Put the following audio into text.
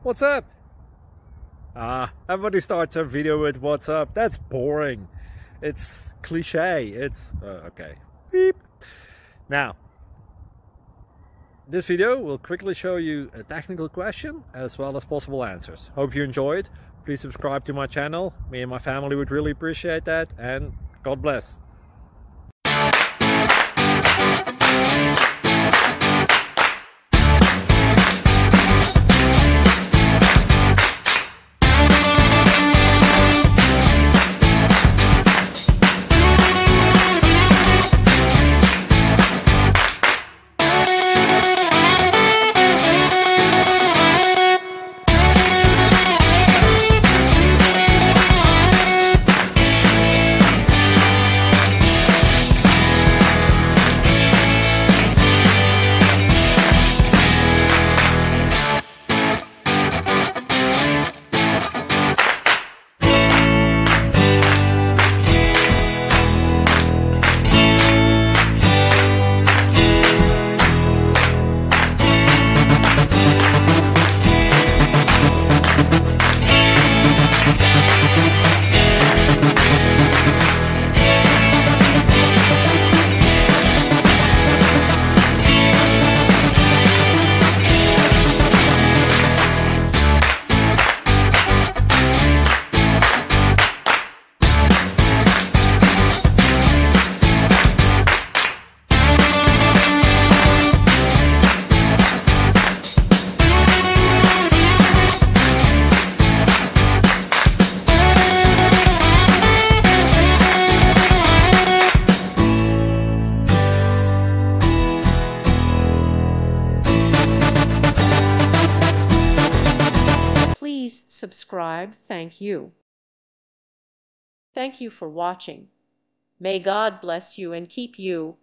What's up? Everybody starts a video with what's up. That's boring. It's cliche. It's okay. Beep. Now, this video will quickly show you a technical question as well as possible answers. Hope you enjoyed. Please subscribe to my channel. Me and my family would really appreciate that, and God bless. Please subscribe. Thank you. Thank you for watching. May God bless you and keep you.